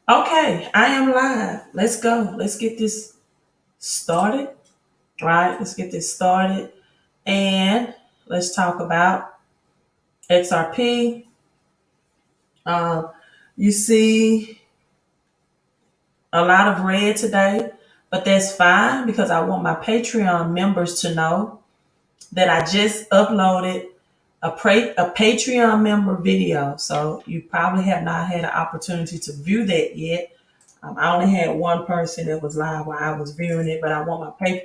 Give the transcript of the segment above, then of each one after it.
Okay, I am live. Let's go. Let's get this started. Right? Let's get this started. And let's talk about XRP. Um, you see a lot of red today, but that's fine because I want my Patreon members to know that I just uploaded a Patreon member video. So you probably have not had an opportunity to view that yet. I only had one person that was live while I was viewing it, but I want my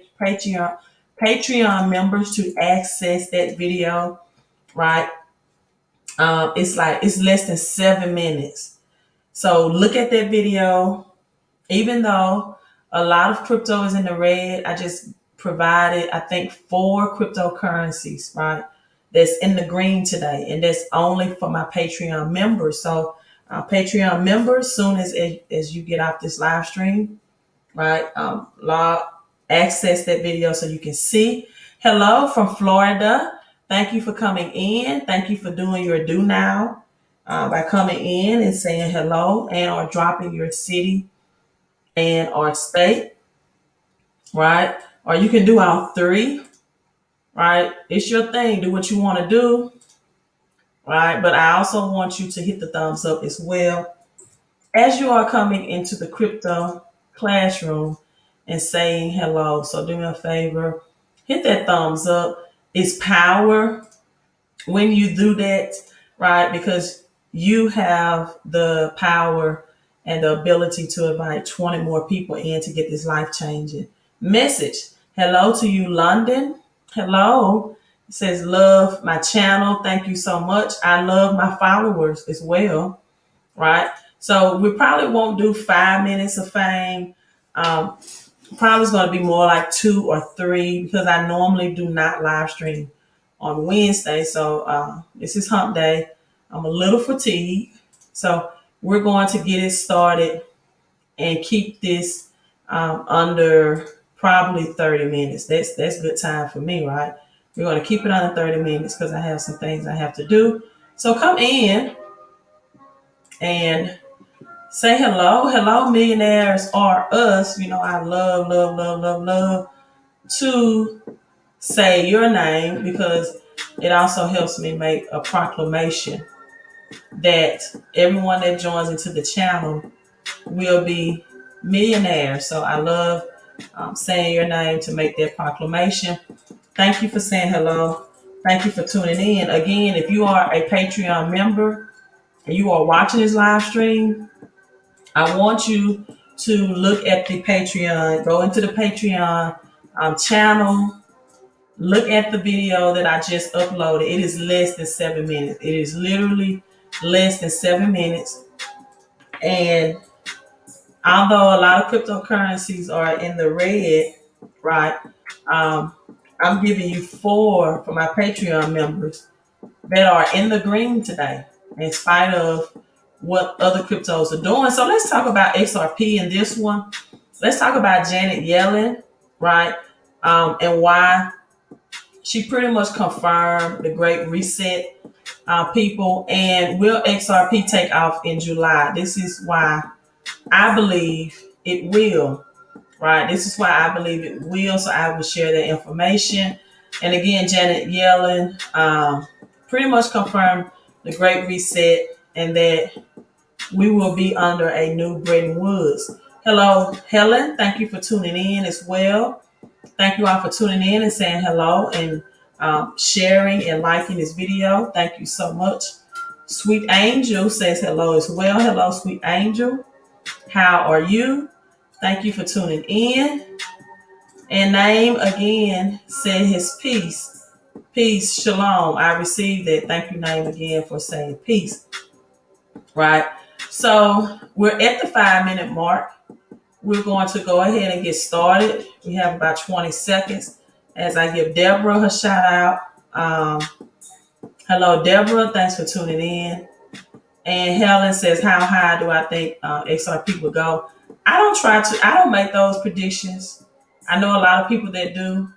Patreon members to access that video. Right? It's less than 7 minutes. So look at that video. Even though a lot of crypto is in the red, I just provided, I think, 4 cryptocurrencies, right? That's in the green today. And that's only for my Patreon members. So Patreon members, soon as you get off this live stream, right? Log access that video so you can see. Hello from Florida. Thank you for coming in. Thank you for doing your do now by coming in and saying hello and or dropping your city and or state, right? Or you can do all three, right? It's your thing. Do what you want to do, right? But I also want you to hit the thumbs up as well as you are coming into the crypto classroom and saying hello. So do me a favor, hit that thumbs up. It's power when you do that, right? Because you have the power and the ability to invite 20 more people in to get this life changing message. Hello to you, London. Hello. It says, love my channel. Thank you so much. I love my followers as well, right? So we probably won't do 5 minutes of fame. Um, Probably it's going to be more like 2 or 3 because I normally do not live stream on Wednesday. So this is hump day. I'm a little fatigued. So we're going to get it started and keep this under probably 30 minutes. That's good time for me, right? We're going to keep it under 30 minutes because I have some things I have to do. So come in and say hello. Hello, millionaires are us. You know, I love, love, love, love, love to say your name because it also helps me make a proclamation that everyone that joins into the channel will be millionaires. So I love saying your name to make that proclamation. Thank you for saying hello. Thank you for tuning in. Again, if you are a Patreon member and you are watching this live stream, I want you to look at the Patreon, go into the Patreon channel, look at the video that I just uploaded. It is less than 7 minutes. It is literally less than 7 minutes. And although a lot of cryptocurrencies are in the red, right? Um, I'm giving you 4 for my Patreon members that are in the green today, in spite of what other cryptos are doing. So let's talk about XRP in this one. Let's talk about Janet Yellen, right? And why she pretty much confirmed the Great Reset, people. And will XRP take off in July? This is why I believe it will, right? This is why I believe it will. So I will share that information. And again, Janet Yellen pretty much confirmed the Great Reset and that we will be under a new Bretton Woods. Hello, Helen. Thank you for tuning in as well. Thank you all for tuning in and saying hello and sharing and liking this video. Thank you so much. Sweet Angel says hello as well. Hello, Sweet Angel. How are you? Thank you for tuning in. And Name again said his peace. Peace, shalom. I received that. Thank you, Name, again for saying peace. Right. So we're at the 5 minute mark. We're going to go ahead and get started. We have about 20 seconds as I give Deborah her shout out. Hello, Deborah. Thanks for tuning in. And Helen says, how high do I think XRP will go? I don't make those predictions. I know a lot of people that do,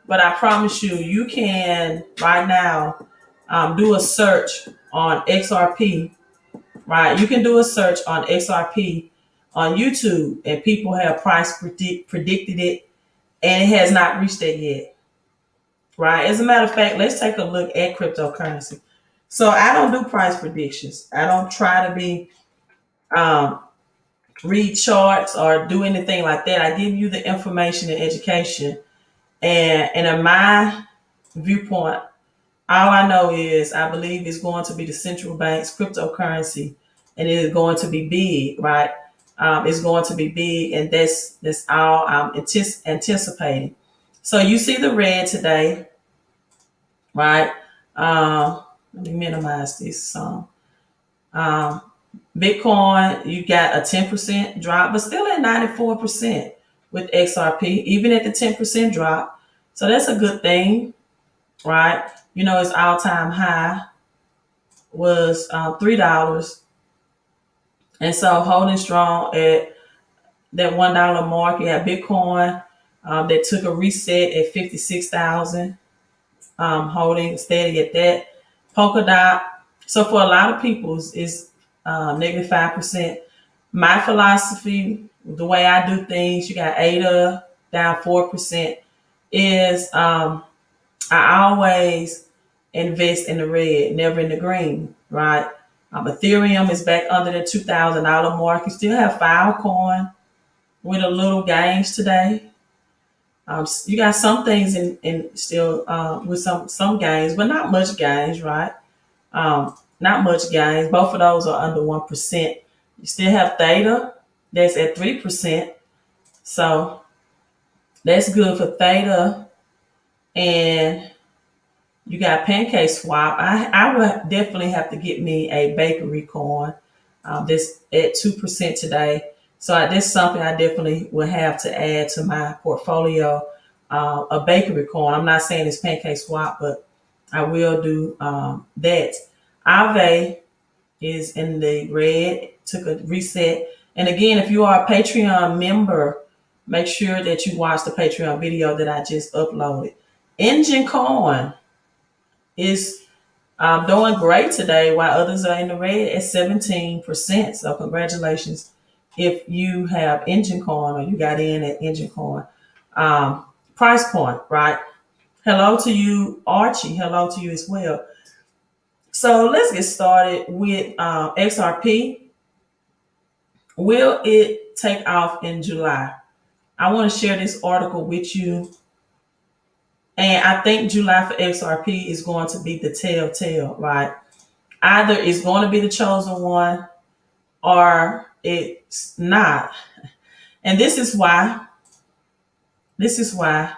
but I promise you, you can right now do a search on XRP right? You can do a search on XRP on YouTube, and people have predicted it, and it has not reached it yet, right? As a matter of fact, let's take a look at cryptocurrency. So I don't do price predictions. I don't try to be um, read charts or do anything like that. I give you the information and education, and in my viewpoint, all I know is I believe it's going to be the central bank's cryptocurrency, and it is going to be big, right? It's going to be big, and that's all I'm anticipating. So you see the red today, right? Let me minimize this. Um, Bitcoin, you got a 10% drop, but still at 94% with XRP, even at the 10% drop. So that's a good thing, right? You know, its all time high was $3. And so holding strong at that $1 mark. You have Bitcoin that took a reset at 56,000, holding steady at that. Polkadot. So for a lot of people, it's negative 5%. My philosophy, the way I do things, you got ADA down 4%, is I always invest in the red, never in the green, right? Ethereum is back under the $2,000 mark. You still have Filecoin with a little gains today. You got some things in still with some gains, but not much gains, right? Not much gains. Both of those are under 1%. You still have Theta that's at 3%. So that's good for Theta. And you got Pancake Swap. I would definitely have to get me a bakery coin. That's at 2% today. So that's something I definitely will have to add to my portfolio. A bakery coin. I'm not saying it's Pancake Swap, but I will do that. Aave is in the red, took a reset. And again, if you are a Patreon member, make sure that you watch the Patreon video that I just uploaded. Engine Coin is doing great today while others are in the red at 17%. So congratulations if you have Engine Coin or you got in at Engine Coin. Price point, right? Hello to you, Archie. Hello to you as well. So let's get started with XRP. Will it take off in July? I want to share this article with you. And I think July for XRP is going to be the telltale, right? Either it's going to be the chosen one or it's not. And this is why. This is why.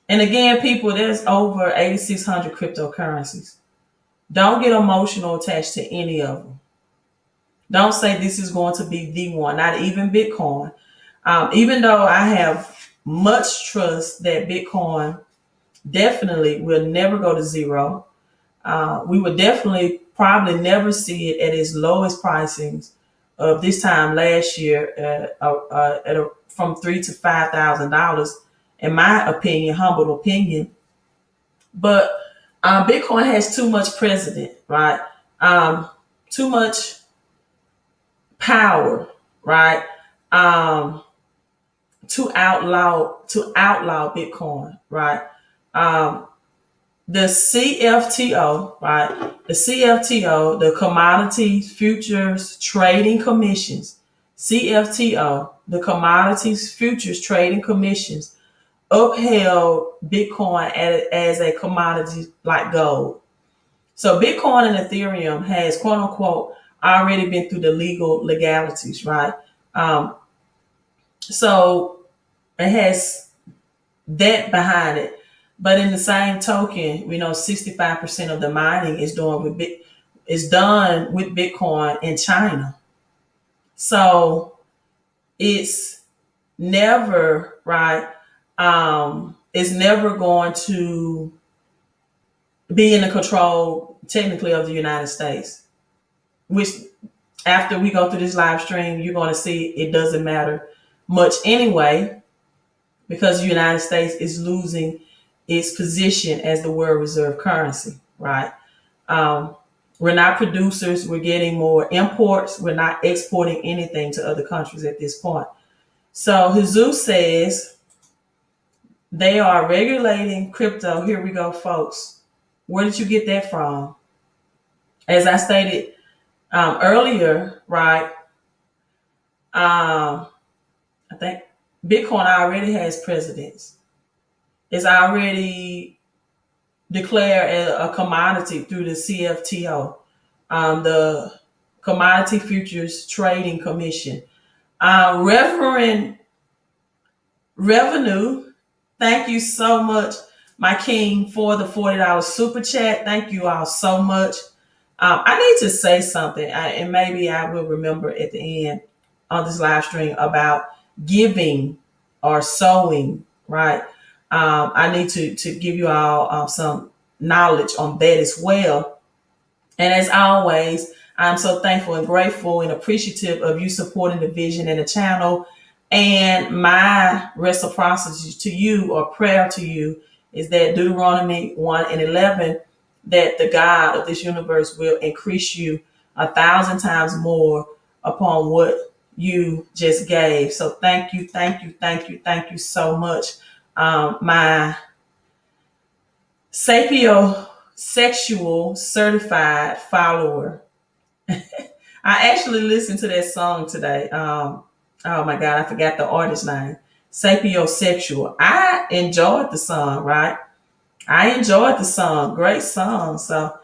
And again, people, there's over 8,600 cryptocurrencies. Don't get emotional attached to any of them. Don't say this is going to be the one, not even Bitcoin. Even though I have much trust that Bitcoin definitely will never go to zero. We would definitely probably never see it at its lowest pricings of this time last year from $3,000 to $5,000, in my opinion, humble opinion. But Bitcoin has too much precedent, right? Too much power, right? To outlaw Bitcoin, right? The CFTO, right? The CFTO, the Commodities Futures Trading Commissions, CFTO, the Commodities Futures Trading Commissions, upheld Bitcoin as a commodity like gold. So Bitcoin and Ethereum has, quote unquote, already been through the legalities, right? So it has that behind it. But in the same token, we know 65% of the mining is done with Bitcoin in China. So it's never right. It's never going to be in the control technically of the United States. Which after we go through this live stream, you're going to see it doesn't matter much anyway, because the United States is losing its position as the world reserve currency, right? We're not producers. We're getting more imports. We're not exporting anything to other countries at this point. So Jesus says they are regulating crypto. Here we go, folks. Where did you get that from? As I stated earlier, right? I think Bitcoin already has precedence. It's already declared a commodity through the CFTO, the Commodity Futures Trading Commission. Reverend Revenue, thank you so much, my king, for the $40 super chat. Thank you all so much. I need to say something, and maybe I will remember at the end on this live stream about giving or sowing, right? I need to give you all some knowledge on that as well. And as always, I'm so thankful and grateful and appreciative of you supporting the vision and the channel. And my reciprocity to you, or prayer to you, is that Deuteronomy 1:11, that the God of this universe will increase you 1,000 times more upon what you just gave. So thank you, thank you, thank you, thank you so much. My sapiosexual certified follower. I actually listened to that song today. Oh my God, I forgot the artist name. Sapiosexual. I enjoyed the song, right? I enjoyed the song. Great song. So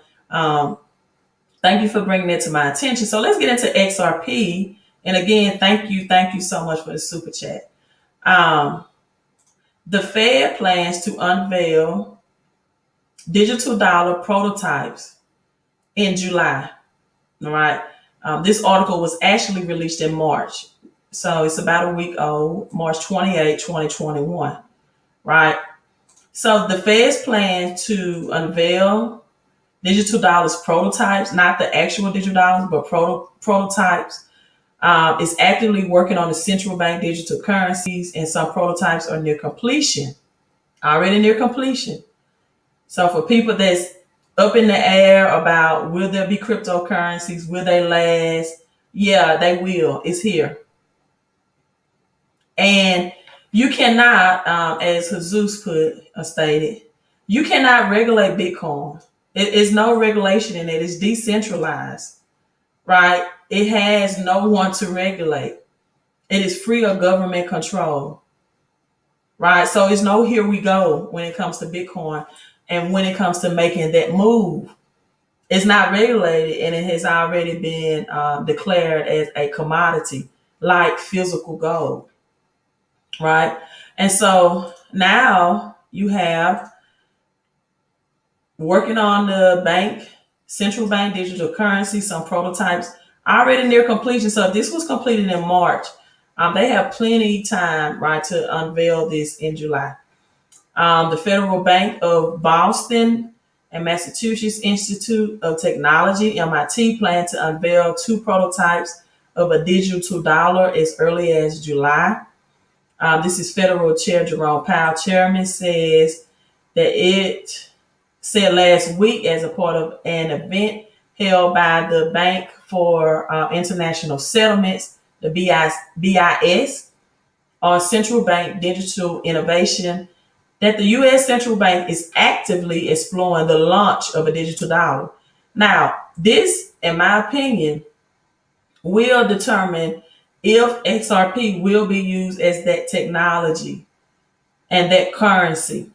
thank you for bringing it to my attention. So let's get into XRP. And again, thank you so much for the super chat. The Fed plans to unveil digital dollar prototypes in July. All right. This article was actually released in March. So it's about a week old, March 28, 2021. Right. So the Fed's plan to unveil digital dollars prototypes, not the actual digital dollars, but prototypes, is actively working on the central bank digital currencies, and some prototypes are near completion, already near completion. So for people that's up in the air about will there be cryptocurrencies, will they last? Yeah, they will. It's here. And you cannot, as Jesus stated, you cannot regulate Bitcoin. It is no regulation in it. It's decentralized, right? It has no one to regulate. It is free of government control, right? So it's no here we go when it comes to Bitcoin, and when it comes to making that move. It's not regulated, and it has already been declared as a commodity like physical gold, right? And so now you have working on the central bank digital currency, some prototypes already near completion. So if this was completed in March, they have plenty of time, right, to unveil this in July. The Federal Bank of Boston and Massachusetts Institute of Technology, MIT, plan to unveil 2 prototypes of a digital dollar as early as July. This is Federal Chair Jerome Powell, chairman, says that it said last week as a part of an event held by the Bank for International Settlements, the BIS, on central bank digital innovation, that the U.S. Central Bank is actively exploring the launch of a digital dollar. Now, this, in my opinion, will determine if XRP will be used as that technology and that currency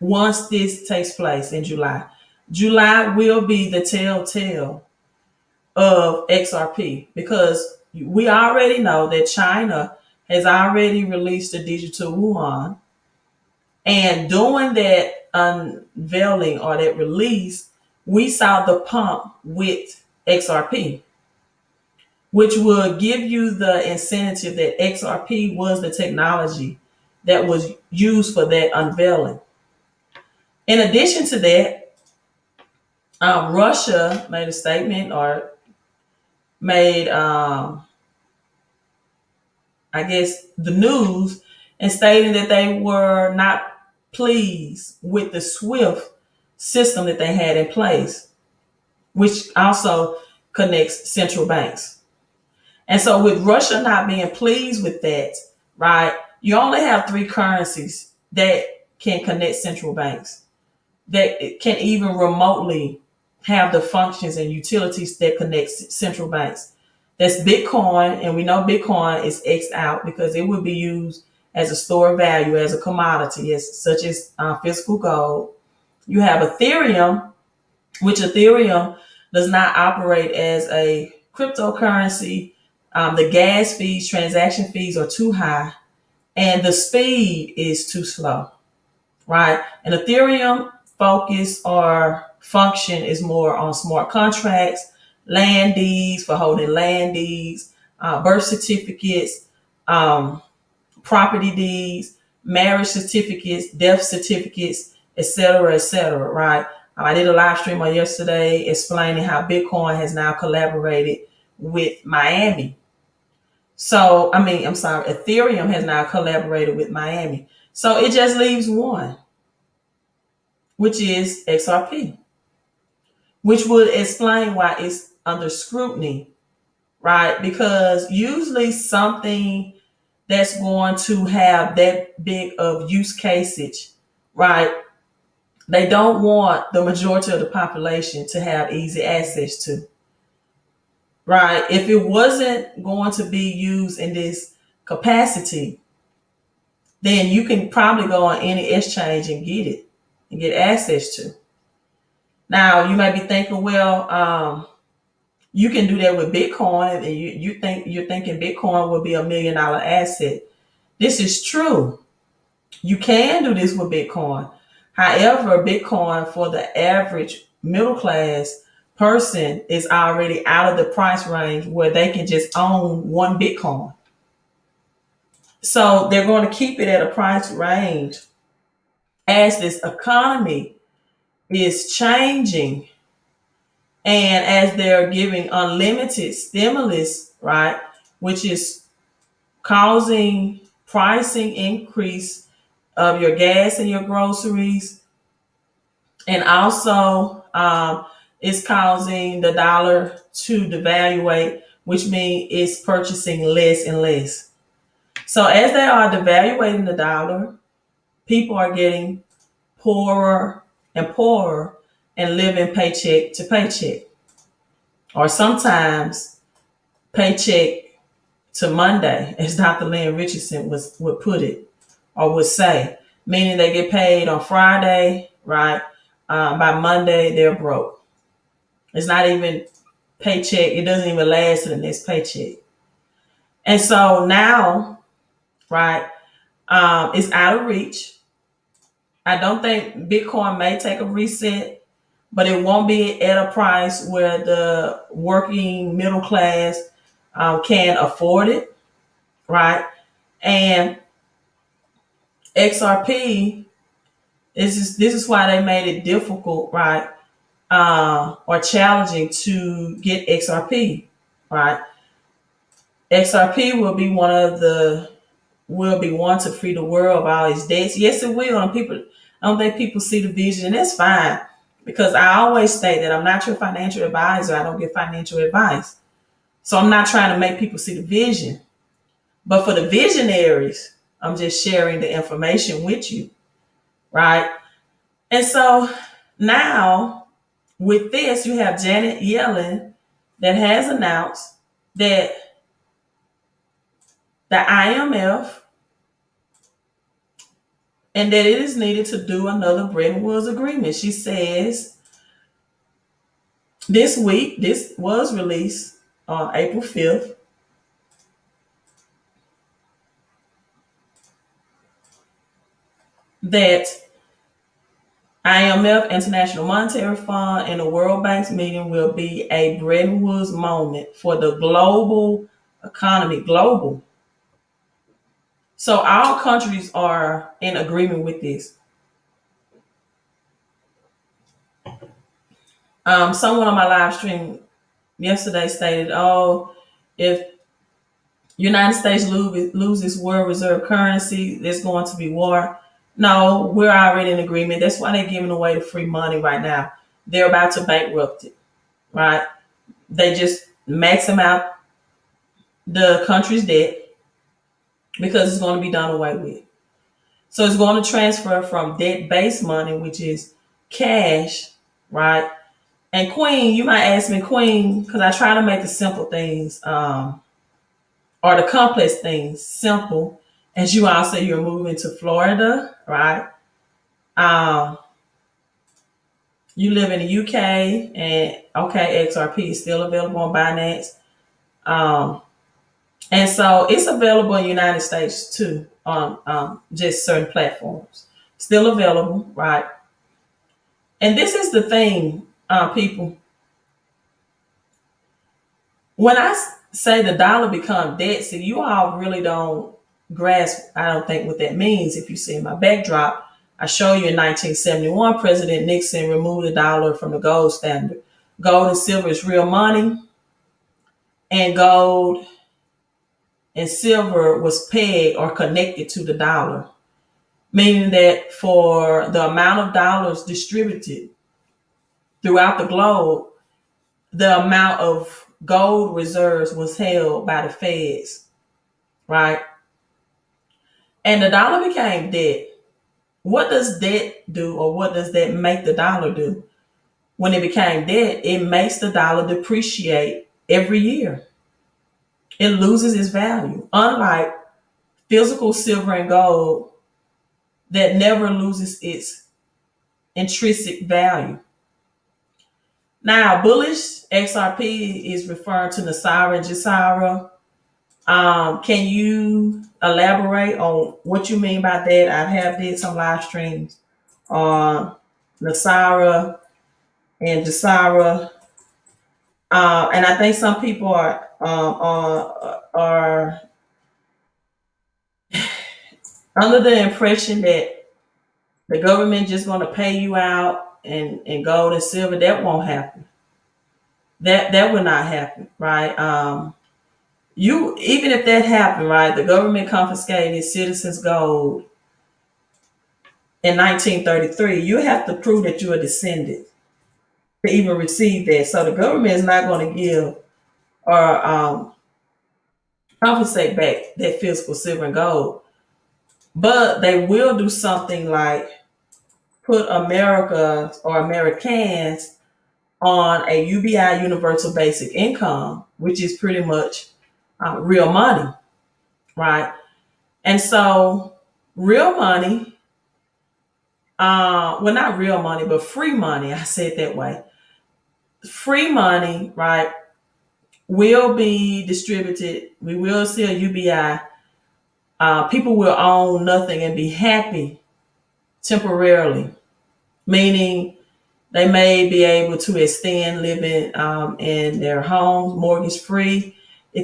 once this takes place in July. July will be the telltale of XRP, because we already know that China has already released a digital yuan. And during that unveiling or that release, we saw the pump with XRP, which will give you the incentive that XRP was the technology that was used for that unveiling. In addition to that, Russia made a statement, or made, I guess, the news, and stating that they were not pleased with the SWIFT system that they had in place. which also connects central banks. And so with Russia not being pleased with that, right, you only have three currencies that can connect central banks, that can even remotely have the functions and utilities that connect central banks. That's Bitcoin, and we know Bitcoin is X out because it would be used as a store of value, as a commodity, such as physical gold. You have Ethereum, which Ethereum does not operate as a cryptocurrency. The gas fees, transaction fees are too high, and the speed is too slow, right? And Ethereum focus or function is more on smart contracts, land deeds for holding land deeds, birth certificates, property deeds, marriage certificates, death certificates, et cetera, right? I did a live stream on yesterday explaining how Bitcoin has now collaborated with Miami. So, I'm sorry, Ethereum has now collaborated with Miami. So it just leaves one, which is XRP, which would explain why it's under scrutiny, right? Because usually something that's going to have that big of use cases, right? They don't want the majority of the population to have easy access to, right? If it wasn't going to be used in this capacity, then you can probably go on any exchange and get it and get access to. Now you may be thinking, well, you can do that with Bitcoin, and you're thinking Bitcoin will be $1 million asset. This is true. You can do this with Bitcoin. However, Bitcoin for the average middle class person is already out of the price range where they can just own one Bitcoin. So they're going to keep it at a price range as this economy is changing and as they're giving unlimited stimulus, right, which is causing pricing increase of your gas and your groceries, and also it's causing the dollar to devaluate, which means it's purchasing less and less. So as they are devaluating the dollar, people are getting poorer and poorer and living paycheck to paycheck, or sometimes paycheck to Monday, as Dr. Lynn Richardson would put it or would say, meaning they get paid on Friday, right? By Monday, they're broke. It's not even paycheck. It doesn't even last to the next paycheck. And so now, right, it's out of reach. I don't think Bitcoin may take a reset, but it won't be at a price where the working middle class can afford it, right? And XRP, this is why they made it difficult, right, or challenging to get XRP, right? XRP will be one to free the world of all its debts. Yes, it will. And I don't think people see the vision, and that's fine. Because I always state that I'm not your financial advisor. I don't give financial advice. So I'm not trying to make people see the vision. But for the visionaries, I'm just sharing the information with you, right? And so now with this, you have Janet Yellen that has announced that the IMF and that it is needed to do another Bretton Woods agreement. She says this week, this was released on April 5th, that IMF, International Monetary Fund, and the World Bank's meeting will be a Bretton Woods moment for the global economy, global. So all countries are in agreement with this. Someone on my live stream yesterday stated, "Oh, if United States loses world reserve currency, there's going to be war." No, we're already in agreement. That's why they're giving away the free money right now. They're about to bankrupt it, right? They just maxim out the country's debt because it's going to be done away with. So it's going to transfer from debt-based money, which is cash, right? And Queen, you might ask me, Queen, because I try to make the simple things or the complex things simple. As you all say, you're moving to Florida, right? Um, you live in the UK, and okay, XRP is still available on Binance. Um, and so it's available in the United States too on just certain platforms. Still available, right? And this is the thing, people. When I say the dollar become debt, see, you all really don't grasp, I don't think, what that means. If you see my backdrop, I show you in 1971, President Nixon removed the dollar from the gold standard. Gold and silver is real money, and gold and silver was pegged or connected to the dollar, meaning that for the amount of dollars distributed throughout the globe, the amount of gold reserves was held by the feds, right? And the dollar became debt. What does debt do, or what does that make the dollar do? When it became debt, it makes the dollar depreciate every year. It loses its value. Unlike physical silver and gold that never loses its intrinsic value. Now, bullish XRP is referring to Nasara and Jisara. Can you elaborate on what you mean by that? I have did some live streams on Nasara and Jisara, and I think some people are under the impression that the government just going to pay you out and gold and silver. That won't happen. That will not happen, right? You, even if that happened, right? The government confiscated citizens' gold in 1933. You have to prove that you're a descendant to even receive that. So the government is not going to give or compensate back that physical silver and gold, but they will do something like put America or Americans on a UBI, universal basic income, which is pretty much real money, right? And so real money, well, not real money, but free money, I say it that way. Free money, right, will be distributed. We will see a UBI. People will own nothing and be happy temporarily, meaning they may be able to extend living in their homes, mortgage free.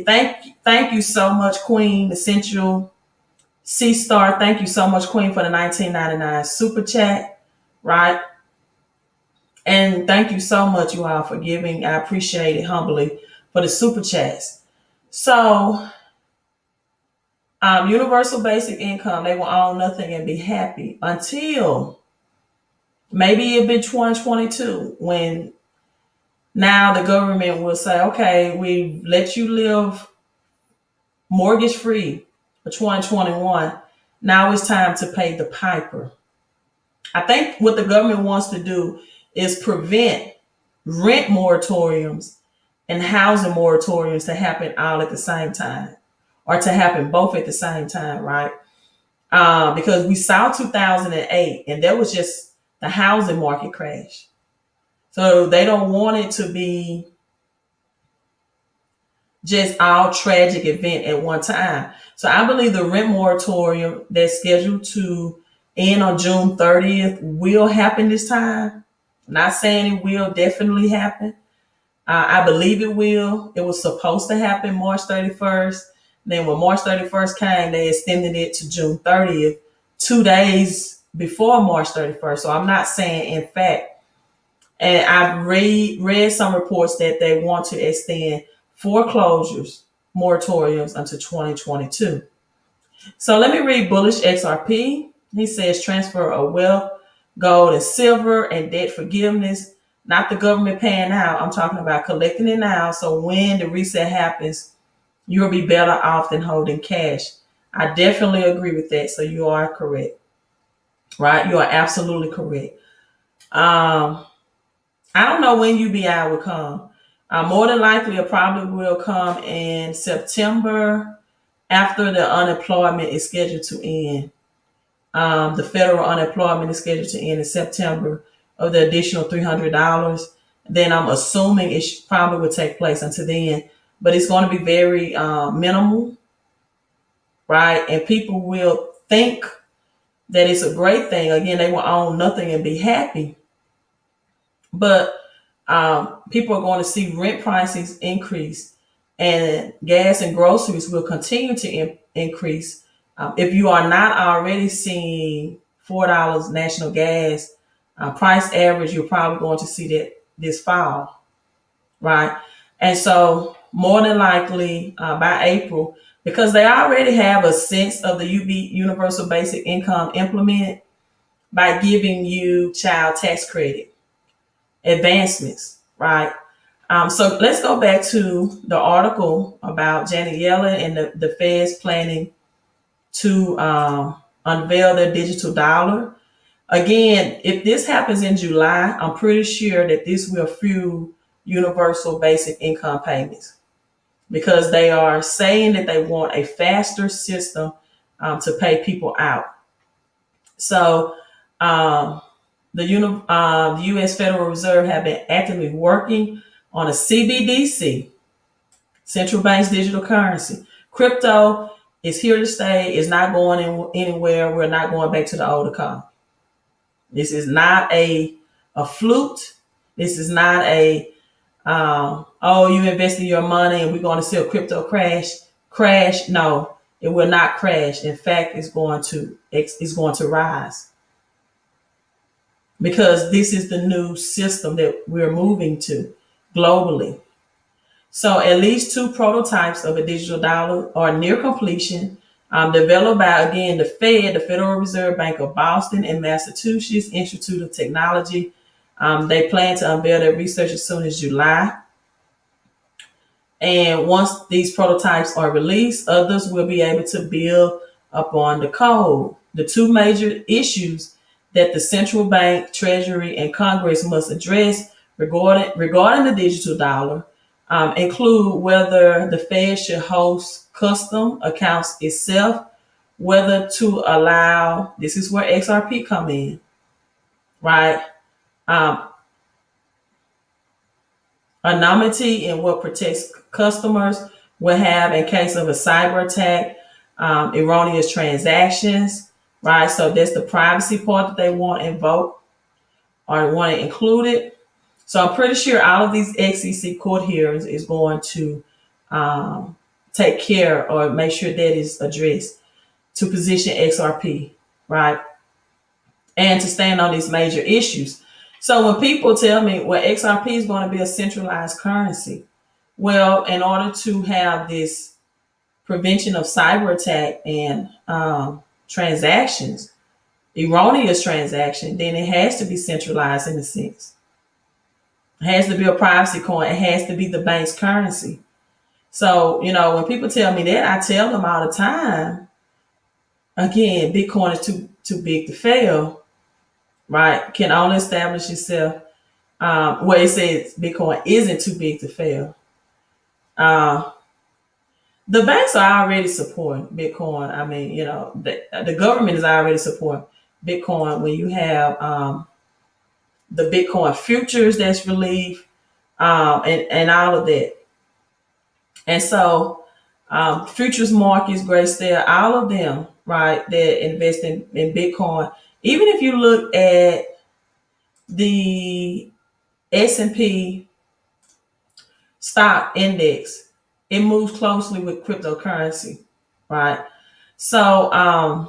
Thank you so much, Queen Essential C Star. Thank you so much, Queen, for the 1999 super chat, right? And thank you so much, you all, for giving. I appreciate it humbly for the super chats. So, universal basic income, they will own nothing and be happy until maybe it'll be 2022 when now the government will say, okay, we let you live mortgage free for 2021. Now it's time to pay the piper. I think what the government wants to do is prevent rent moratoriums and housing moratoriums to happen all at the same time, or to happen both at the same time, right? Because we saw 2008 and there was just the housing market crash. So they don't want it to be just all tragic event at one time. So I believe the rent moratorium that's scheduled to end on June 30th will happen this time. I'm not saying it will definitely happen. I believe it will. It was supposed to happen March 31st. Then when March 31st came, they extended it to June 30th, 2 days before March 31st. So I'm not saying in fact. And I've read some reports that they want to extend foreclosures, moratoriums until 2022. So let me read bullish XRP. He says transfer of wealth, gold and silver, and debt forgiveness. not the government paying out. I'm talking about collecting it now. So when the reset happens, you'll be better off than holding cash. I definitely agree with that. So you are correct, right? You are absolutely correct. I don't know when UBI will come. More than likely, it probably will come in September after the unemployment is scheduled to end. The federal unemployment is scheduled to end in September of the additional $300. Then I'm assuming it probably will take place until then, but it's going to be very minimal, right? And people will think that it's a great thing. Again, they will own nothing and be happy. But people are going to see rent prices increase, and gas and groceries will continue to increase. If you are not already seeing $4 national gas price average, you're probably going to see that this fall, right? And so more than likely by April, because they already have a sense of the universal basic income implemented by giving you child tax credit advancements, right? So let's go back to the article about Janet Yellen and the Fed's planning to unveil their digital dollar. Again, if this happens in July, I'm pretty sure that this will fuel universal basic income payments, because they are saying that they want a faster system to pay people out. So the U.S. Federal Reserve have been actively working on a CBDC, central bank's digital currency. Crypto is here to stay. It's not going anywhere. We're not going back to the old economy. This is not a fluke. This is not a you invested your money and we're going to see a crypto crash. No, it will not crash. In fact, it's going to rise, because this is the new system that we're moving to globally. So at least 2 prototypes of a digital dollar are near completion, developed by, again, the Fed, the Federal Reserve Bank of Boston, and Massachusetts Institute of Technology. They plan to unveil their research as soon as July. And once these prototypes are released, others will be able to build upon the code. The 2 major issues that the central bank, Treasury, and Congress must address regarding the digital dollar include whether the Fed should host custom accounts itself, whether to allow, this is where XRP come in, right? Anonymity in what protects customers will have in case of a cyber attack, erroneous transactions, right? So that's the privacy part that they want invoked or want it included. So I'm pretty sure all of these SEC court hearings is going to take care or make sure that is addressed to position XRP, right? And to stand on these major issues. So when people tell me, well, XRP is going to be a centralized currency, well, in order to have this prevention of cyber attack and transactions, erroneous transaction, then it has to be centralized in a sense. It has to be a privacy coin. It has to be the bank's currency. So, when people tell me that, I tell them all the time, again, Bitcoin is too big to fail, right? Can only establish itself. It says Bitcoin isn't too big to fail. The banks are already supporting Bitcoin. I mean, the government is already supporting Bitcoin when you have the Bitcoin futures that's released, and all of that. And so futures markets, Grayscale, all of them, right, that invest in Bitcoin. Even if you look at the S&P stock index, it moves closely with cryptocurrency, right? So, and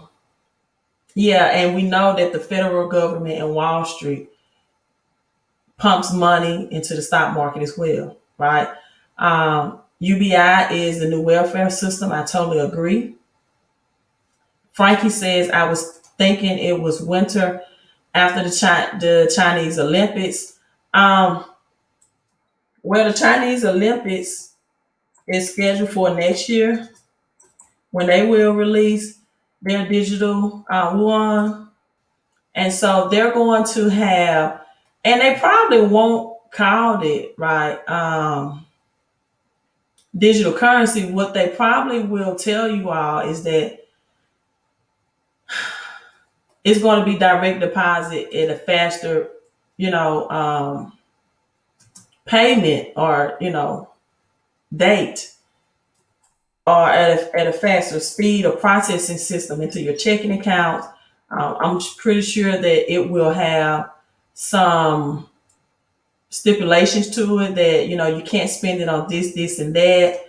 we know that the federal government and Wall Street pumps money into the stock market as well, right? UBI is the new welfare system. I totally agree. Frankie says, I was thinking it was winter after the Chinese Olympics. Um, well, the Chinese Olympics is scheduled for next year when they will release their digital yuan. And so they're going to have, and they probably won't call it, right, digital currency. What they probably will tell you all is that it's going to be direct deposit at a faster, you know, payment or, date, or at a faster speed or processing system into your checking account. I'm pretty sure that it will have some stipulations to it that, you can't spend it on this, and that.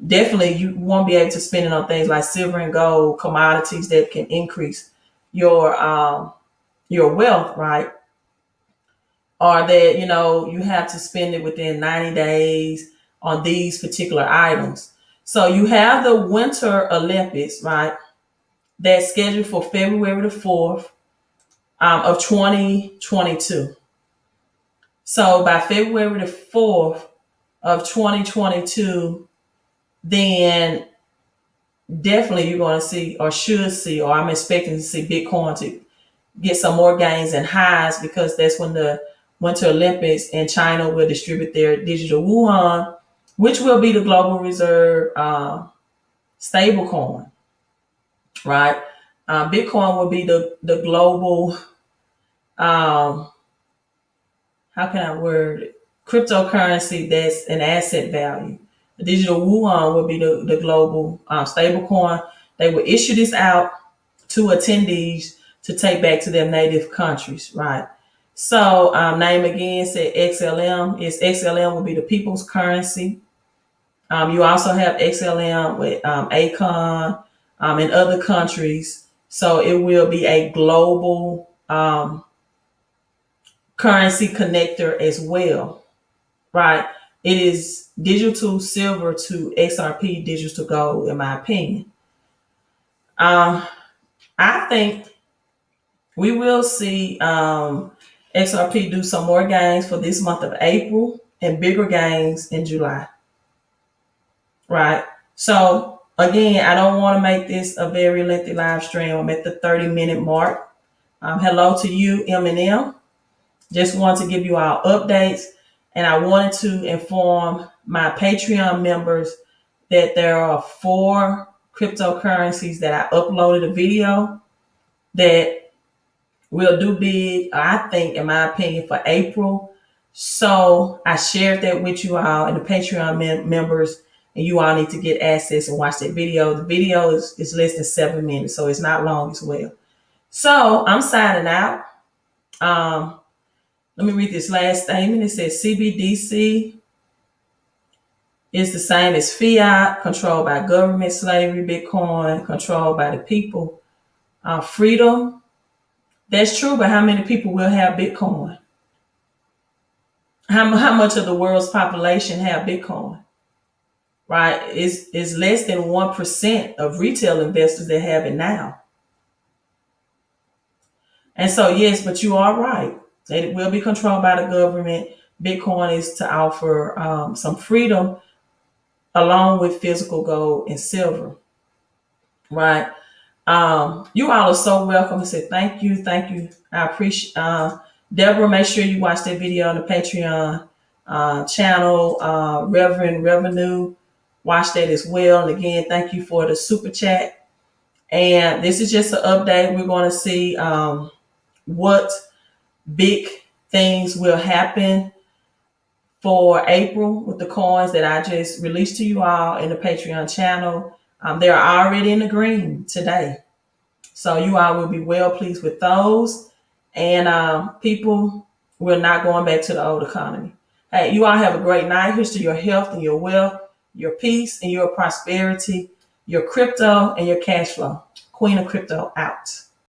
Definitely, you won't be able to spend it on things like silver and gold, commodities that can increase your wealth, right? Or that, you have to spend it within 90 days on these particular items. So you have the Winter Olympics, right? That's scheduled for February the 4th of 2022. So by February the 4th of 2022, then definitely you're going to see, or should see, or I'm expecting to see Bitcoin to get some more gains and highs, because that's when the Winter Olympics and China will distribute their digital yuan, which will be the global reserve stable coin, right? Bitcoin will be the global, how can I word it? Cryptocurrency that's an asset value. The digital yuan will be the global stable coin. They will issue this out to attendees to take back to their native countries, right? So, name again said XLM. XLM will be the people's currency. You also have XLM with ACON in other countries. So it will be a global currency connector as well, right? It is digital silver to XRP digital gold, in my opinion. I think we will see XRP do some more gains for this month of April and bigger gains in July, right? So again, I don't want to make this a very lengthy live stream. I'm at the 30-minute mark. Hello to you, M&M. Just wanted to give you our updates, and I wanted to inform my Patreon members that there are 4 cryptocurrencies that I uploaded a video that will do big, I think, in my opinion, for April. So I shared that with you all and the Patreon members, and you all need to get access and watch that video. The video is less than 7 minutes, so it's not long as well. So I'm signing out. Let me read this last statement. It says CBDC is the same as fiat, controlled by government, slavery, Bitcoin, controlled by the people. Freedom, that's true, but how many people will have Bitcoin? How much of the world's population have Bitcoin? Right? It's less than 1% of retail investors that have it now. And so, yes, but you are right. It will be controlled by the government. Bitcoin is to offer some freedom along with physical gold and silver. Right? You all are so welcome. I said thank you. I appreciate Deborah. Make sure you watch that video on the Patreon channel. Reverend Revenue, watch that as well. And again, thank you for the super chat. And this is just an update. We're going to see what big things will happen for April with the coins that I just released to you all in the Patreon channel. They're already in the green today. So you all will be well pleased with those. And people, we're not going back to the old economy. Hey, you all have a great night. Here's to your health and your wealth, your peace and your prosperity, your crypto and your cash flow. Queen of Crypto out.